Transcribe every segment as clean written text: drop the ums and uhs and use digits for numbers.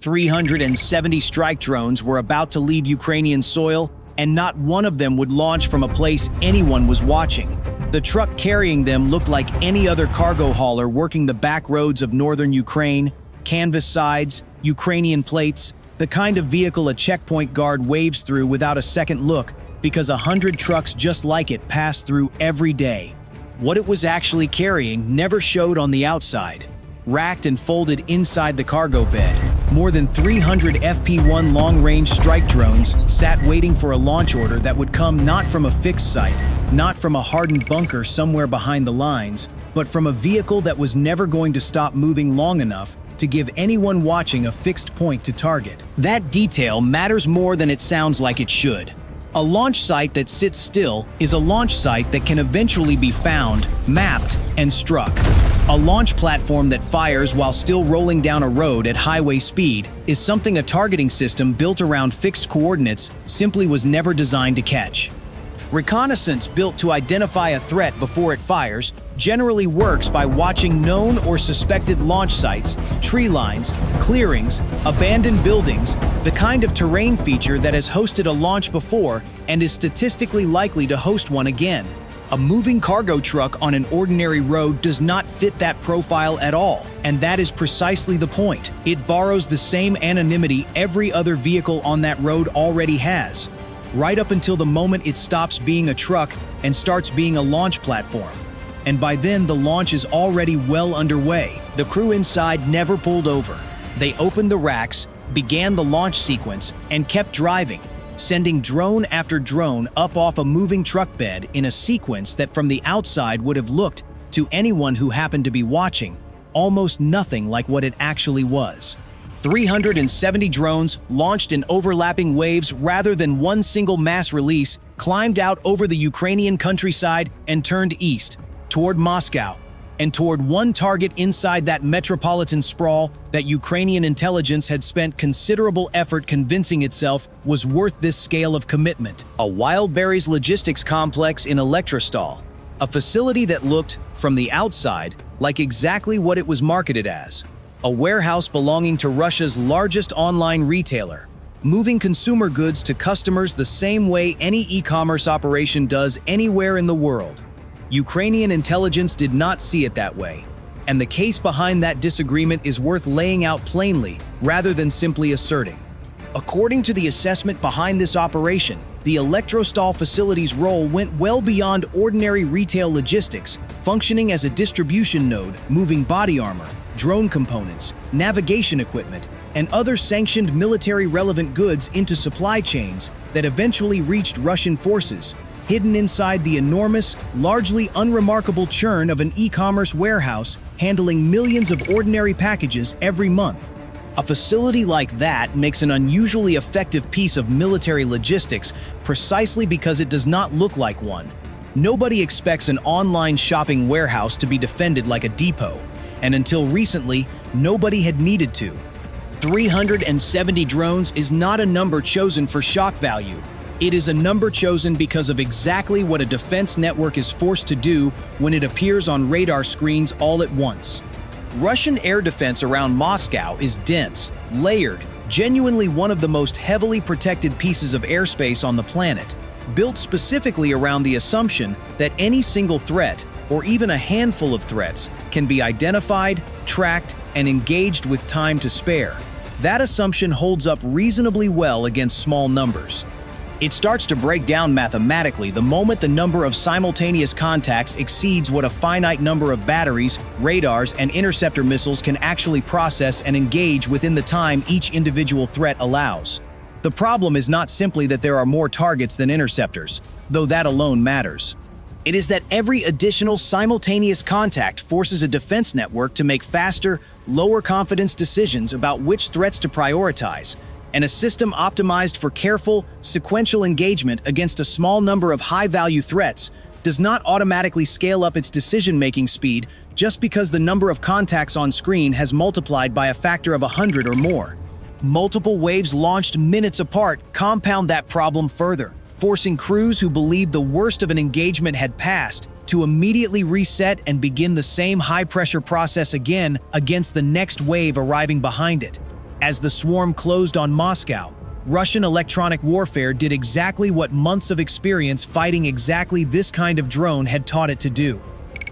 370 strike drones were about to leave Ukrainian soil, and not one of them would launch from a place anyone was watching. The truck carrying them looked like any other cargo hauler working the back roads of northern Ukraine, canvas sides, Ukrainian plates, the kind of vehicle a checkpoint guard waves through without a second look because 100 trucks just like it pass through every day. What it was actually carrying never showed on the outside. Racked and folded inside the cargo bed, more than 300 FP-1 long-range strike drones sat waiting for a launch order that would come not from a fixed site, not from a hardened bunker somewhere behind the lines, but from a vehicle that was never going to stop moving long enough to give anyone watching a fixed point to target. That detail matters more than it sounds like it should. A launch site that sits still is a launch site that can eventually be found, mapped, and struck. A launch platform that fires while still rolling down a road at highway speed is something a targeting system built around fixed coordinates simply was never designed to catch. Reconnaissance built to identify a threat before it fires generally works by watching known or suspected launch sites, tree lines, clearings, abandoned buildings, the kind of terrain feature that has hosted a launch before and is statistically likely to host one again. A moving cargo truck on an ordinary road does not fit that profile at all, and that is precisely the point. It borrows the same anonymity every other vehicle on that road already has, right up until the moment it stops being a truck and starts being a launch platform. And by then, the launch is already well underway. The crew inside never pulled over. They opened the racks, began the launch sequence, and kept driving, sending drone after drone up off a moving truck bed in a sequence that from the outside would have looked, to anyone who happened to be watching, almost nothing like what it actually was. 370 drones, launched in overlapping waves rather than one single mass release, climbed out over the Ukrainian countryside and turned east, toward Moscow, and toward one target inside that metropolitan sprawl that Ukrainian intelligence had spent considerable effort convincing itself was worth this scale of commitment. A Wildberries logistics complex in Elektrostal, a facility that looked, from the outside, like exactly what it was marketed as. A warehouse belonging to Russia's largest online retailer, moving consumer goods to customers the same way any e-commerce operation does anywhere in the world. Ukrainian intelligence did not see it that way, and the case behind that disagreement is worth laying out plainly rather than simply asserting. According to the assessment behind this operation, the Elektrostal facility's role went well beyond ordinary retail logistics, functioning as a distribution node, moving body armor, drone components, navigation equipment, and other sanctioned military-relevant goods into supply chains that eventually reached Russian forces, hidden inside the enormous, largely unremarkable churn of an e-commerce warehouse handling millions of ordinary packages every month. A facility like that makes an unusually effective piece of military logistics precisely because it does not look like one. Nobody expects an online shopping warehouse to be defended like a depot, and until recently, nobody had needed to. 370 drones is not a number chosen for shock value. It is a number chosen because of exactly what a defense network is forced to do when it appears on radar screens all at once. Russian air defense around Moscow is dense, layered, genuinely one of the most heavily protected pieces of airspace on the planet, built specifically around the assumption that any single threat, or even a handful of threats, can be identified, tracked, and engaged with time to spare. That assumption holds up reasonably well against small numbers. It starts to break down mathematically the moment the number of simultaneous contacts exceeds what a finite number of batteries, radars, and interceptor missiles can actually process and engage within the time each individual threat allows. The problem is not simply that there are more targets than interceptors, though that alone matters. It is that every additional simultaneous contact forces a defense network to make faster, lower confidence decisions about which threats to prioritize, and a system optimized for careful, sequential engagement against a small number of high-value threats does not automatically scale up its decision-making speed just because the number of contacts on screen has multiplied by a factor of 100 or more. Multiple waves launched minutes apart compound that problem further, forcing crews who believed the worst of an engagement had passed to immediately reset and begin the same high-pressure process again against the next wave arriving behind it. As the swarm closed on Moscow, Russian electronic warfare did exactly what months of experience fighting exactly this kind of drone had taught it to do.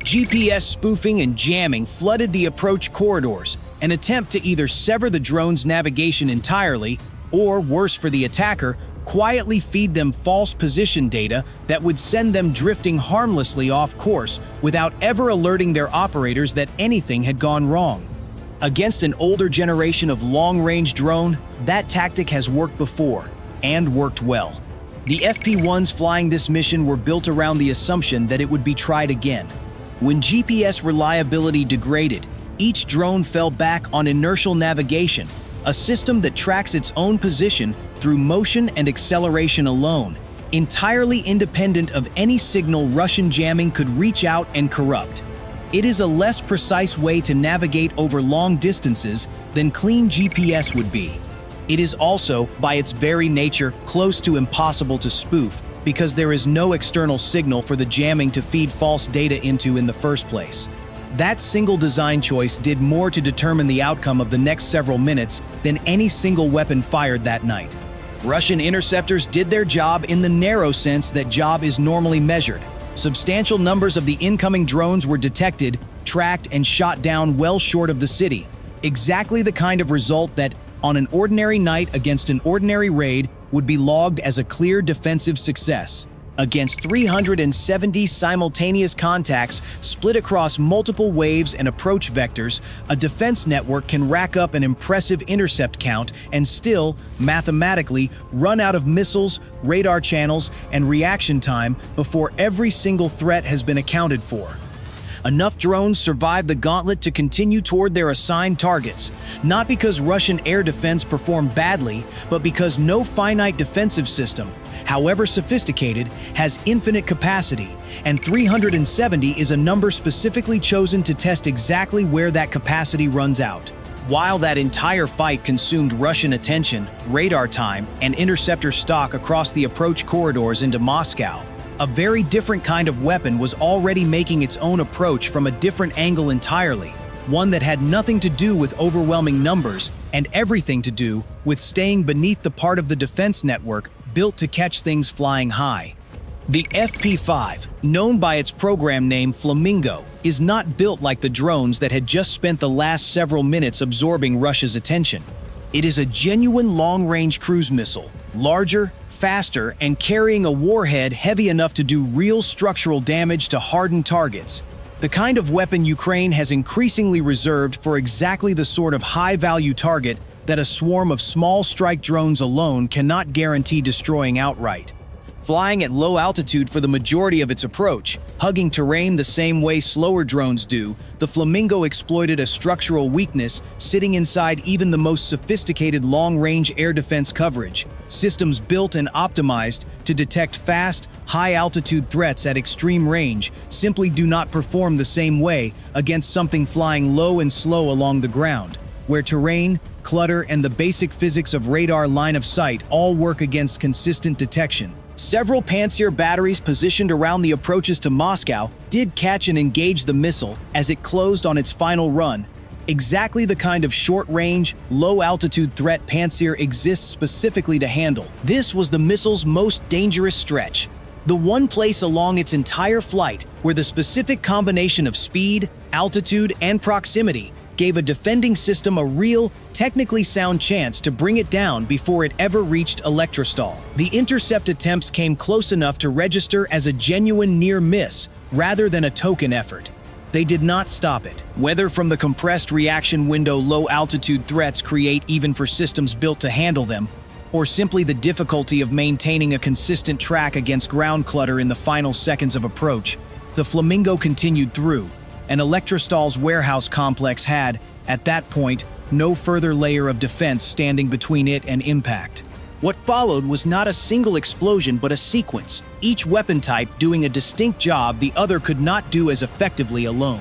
GPS spoofing and jamming flooded the approach corridors, an attempt to either sever the drone's navigation entirely, or, worse for the attacker, quietly feed them false position data that would send them drifting harmlessly off course without ever alerting their operators that anything had gone wrong. Against an older generation of long-range drone, that tactic has worked before, and worked well. The FP-1s flying this mission were built around the assumption that it would be tried again. When GPS reliability degraded, each drone fell back on inertial navigation, a system that tracks its own position through motion and acceleration alone, entirely independent of any signal Russian jamming could reach out and corrupt. It is a less precise way to navigate over long distances than clean GPS would be. It is also, by its very nature, close to impossible to spoof, because there is no external signal for the jamming to feed false data into in the first place. That single design choice did more to determine the outcome of the next several minutes than any single weapon fired that night. Russian interceptors did their job in the narrow sense that job is normally measured. Substantial numbers of the incoming drones were detected, tracked, and shot down well short of the city. Exactly the kind of result that, on an ordinary night against an ordinary raid, would be logged as a clear defensive success. Against 370 simultaneous contacts split across multiple waves and approach vectors, a defense network can rack up an impressive intercept count and still, mathematically, run out of missiles, radar channels, and reaction time before every single threat has been accounted for. Enough drones survived the gauntlet to continue toward their assigned targets, not because Russian air defense performed badly, but because no finite defensive system, however sophisticated, has infinite capacity, and 370 is a number specifically chosen to test exactly where that capacity runs out. While that entire fight consumed Russian attention, radar time, and interceptor stock across the approach corridors into Moscow, a very different kind of weapon was already making its own approach from a different angle entirely, one that had nothing to do with overwhelming numbers and everything to do with staying beneath the part of the defense network built to catch things flying high. The FP-5, known by its program name Flamingo, is not built like the drones that had just spent the last several minutes absorbing Russia's attention. It is a genuine long-range cruise missile, larger, faster, and carrying a warhead heavy enough to do real structural damage to hardened targets. The kind of weapon Ukraine has increasingly reserved for exactly the sort of high-value target that a swarm of small strike drones alone cannot guarantee destroying outright. Flying at low altitude for the majority of its approach, hugging terrain the same way slower drones do, the Flamingo exploited a structural weakness sitting inside even the most sophisticated long-range air defense coverage. Systems built and optimized to detect fast, high-altitude threats at extreme range simply do not perform the same way against something flying low and slow along the ground, where terrain, clutter, and the basic physics of radar line of sight all work against consistent detection. Several Pantsir batteries positioned around the approaches to Moscow did catch and engage the missile as it closed on its final run, exactly the kind of short-range, low-altitude threat Pantsir exists specifically to handle. This was the missile's most dangerous stretch, the one place along its entire flight where the specific combination of speed, altitude, and proximity gave a defending system a real, technically sound chance to bring it down before it ever reached Elektrostal. The intercept attempts came close enough to register as a genuine near miss rather than a token effort. They did not stop it. Whether from the compressed reaction window low-altitude threats create even for systems built to handle them, or simply the difficulty of maintaining a consistent track against ground clutter in the final seconds of approach, the Flamingo continued through, and Elektrostal's warehouse complex had, at that point, no further layer of defense standing between it and impact. What followed was not a single explosion but a sequence, each weapon type doing a distinct job the other could not do as effectively alone.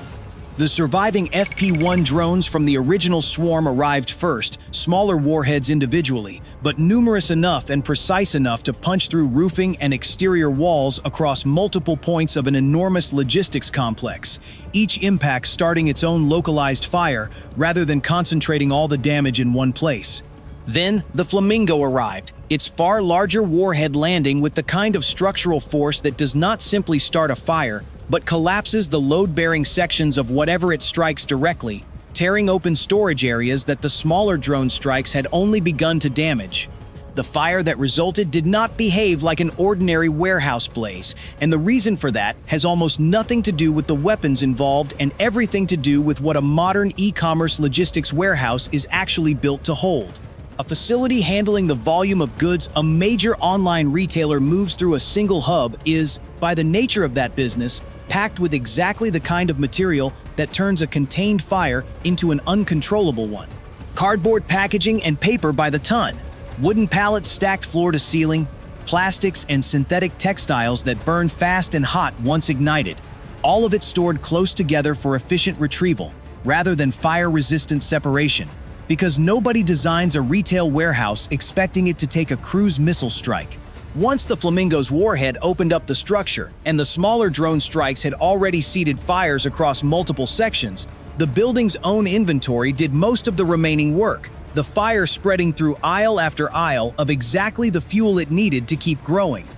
The surviving FP-1 drones from the original swarm arrived first, smaller warheads individually, but numerous enough and precise enough to punch through roofing and exterior walls across multiple points of an enormous logistics complex, each impact starting its own localized fire rather than concentrating all the damage in one place. Then, the Flamingo arrived, its far larger warhead landing with the kind of structural force that does not simply start a fire, but collapses the load-bearing sections of whatever it strikes directly, tearing open storage areas that the smaller drone strikes had only begun to damage. The fire that resulted did not behave like an ordinary warehouse blaze, and the reason for that has almost nothing to do with the weapons involved and everything to do with what a modern e-commerce logistics warehouse is actually built to hold. A facility handling the volume of goods a major online retailer moves through a single hub is, by the nature of that business, packed with exactly the kind of material that turns a contained fire into an uncontrollable one. Cardboard packaging and paper by the ton, wooden pallets stacked floor to ceiling, plastics and synthetic textiles that burn fast and hot once ignited, all of it stored close together for efficient retrieval, rather than fire-resistant separation. Because nobody designs a retail warehouse expecting it to take a cruise missile strike. Once the Flamingo's warhead opened up the structure and the smaller drone strikes had already seeded fires across multiple sections, the building's own inventory did most of the remaining work, the fire spreading through aisle after aisle of exactly the fuel it needed to keep growing.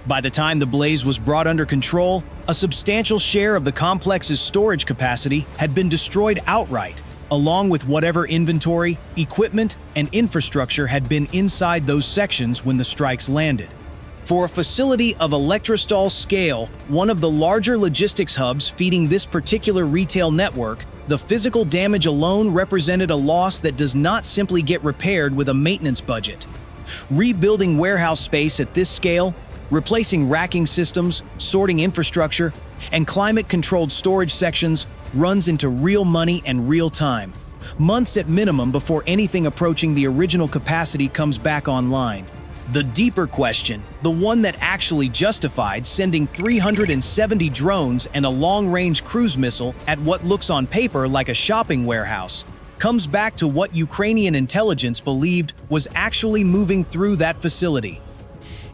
By the time the blaze was brought under control, a substantial share of the complex's storage capacity had been destroyed outright, along with whatever inventory, equipment, and infrastructure had been inside those sections when the strikes landed. For a facility of Elektrostal scale, one of the larger logistics hubs feeding this particular retail network, the physical damage alone represented a loss that does not simply get repaired with a maintenance budget. Rebuilding warehouse space at this scale, replacing racking systems, sorting infrastructure, and climate-controlled storage sections runs into real money and real time, months at minimum before anything approaching the original capacity comes back online. The deeper question, the one that actually justified sending 370 drones and a long-range cruise missile at what looks on paper like a shopping warehouse, comes back to what Ukrainian intelligence believed was actually moving through that facility.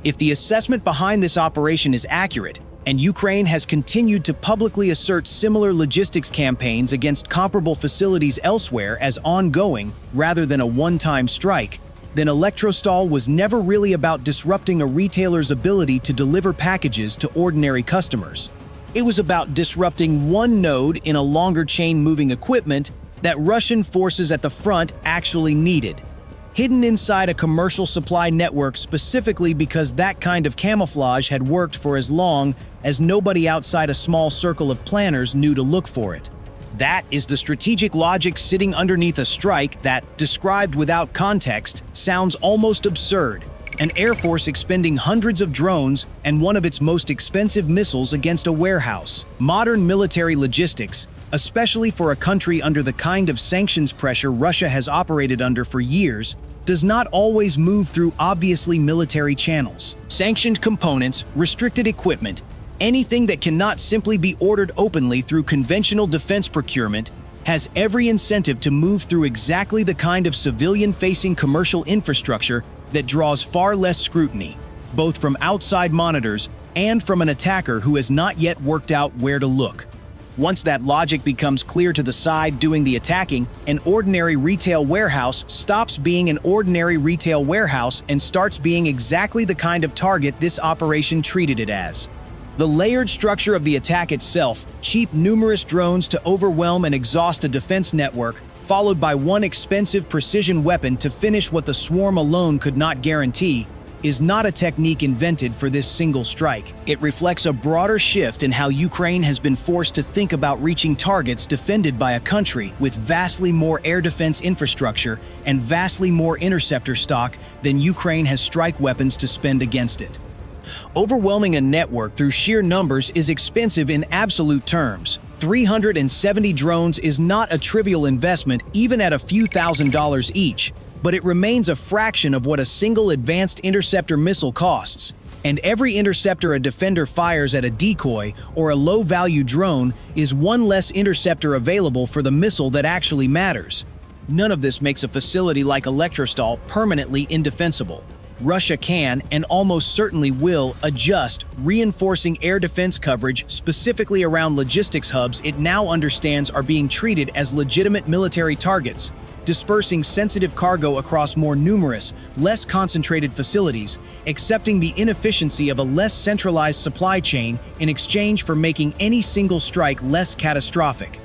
If the assessment behind this operation is accurate, and Ukraine has continued to publicly assert similar logistics campaigns against comparable facilities elsewhere as ongoing rather than a one-time strike, then Elektrostal was never really about disrupting a retailer's ability to deliver packages to ordinary customers. It was about disrupting one node in a longer chain moving equipment that Russian forces at the front actually needed, hidden inside a commercial supply network specifically because that kind of camouflage had worked for as long as nobody outside a small circle of planners knew to look for it. That is the strategic logic sitting underneath a strike that, described without context, sounds almost absurd. An Air Force expending hundreds of drones and one of its most expensive missiles against a warehouse. Modern military logistics, especially for a country under the kind of sanctions pressure Russia has operated under for years, does not always move through obviously military channels. Sanctioned components, restricted equipment, anything that cannot simply be ordered openly through conventional defense procurement has every incentive to move through exactly the kind of civilian-facing commercial infrastructure that draws far less scrutiny, both from outside monitors and from an attacker who has not yet worked out where to look. Once that logic becomes clear to the side doing the attacking, an ordinary retail warehouse stops being an ordinary retail warehouse and starts being exactly the kind of target this operation treated it as. The layered structure of the attack itself, cheap numerous drones to overwhelm and exhaust a defense network, followed by one expensive precision weapon to finish what the swarm alone could not guarantee, is not a technique invented for this single strike. It reflects a broader shift in how Ukraine has been forced to think about reaching targets defended by a country with vastly more air defense infrastructure and vastly more interceptor stock than Ukraine has strike weapons to spend against it. Overwhelming a network through sheer numbers is expensive in absolute terms. 370 drones is not a trivial investment even at a few $1,000s each, but it remains a fraction of what a single advanced interceptor missile costs. And every interceptor a defender fires at a decoy or a low-value drone is one less interceptor available for the missile that actually matters. None of this makes a facility like Elektrostal permanently indefensible. Russia can, and almost certainly will, adjust, reinforcing air defense coverage specifically around logistics hubs it now understands are being treated as legitimate military targets, dispersing sensitive cargo across more numerous, less concentrated facilities, accepting the inefficiency of a less centralized supply chain in exchange for making any single strike less catastrophic.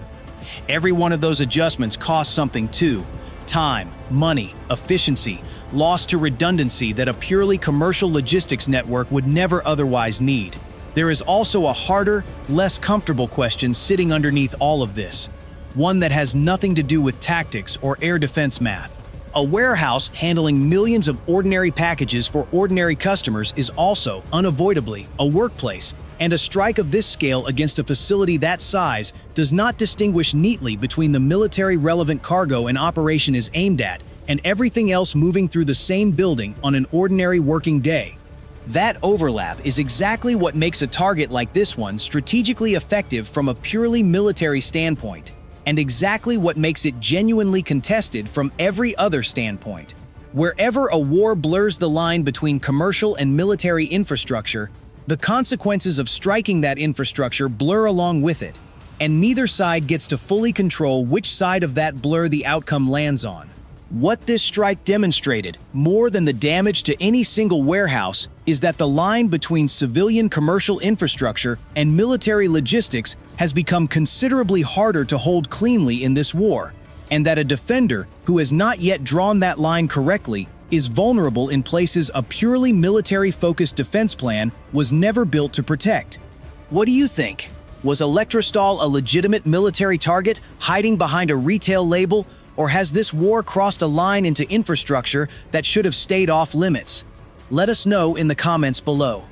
Every one of those adjustments costs something too. Time, money, efficiency, loss to redundancy that a purely commercial logistics network would never otherwise need. There is also a harder, less comfortable question sitting underneath all of this. One that has nothing to do with tactics or air defense math. A warehouse handling millions of ordinary packages for ordinary customers is also, unavoidably, a workplace, and a strike of this scale against a facility that size does not distinguish neatly between the military-relevant cargo an operation is aimed at and everything else moving through the same building on an ordinary working day. That overlap is exactly what makes a target like this one strategically effective from a purely military standpoint, and exactly what makes it genuinely contested from every other standpoint. Wherever a war blurs the line between commercial and military infrastructure, the consequences of striking that infrastructure blur along with it, and neither side gets to fully control which side of that blur the outcome lands on. What this strike demonstrated, more than the damage to any single warehouse, is that the line between civilian commercial infrastructure and military logistics has become considerably harder to hold cleanly in this war, and that a defender who has not yet drawn that line correctly is vulnerable in places a purely military-focused defense plan was never built to protect. What do you think? Was Elektrostal a legitimate military target hiding behind a retail label, or has this war crossed a line into infrastructure that should have stayed off limits? Let us know in the comments below.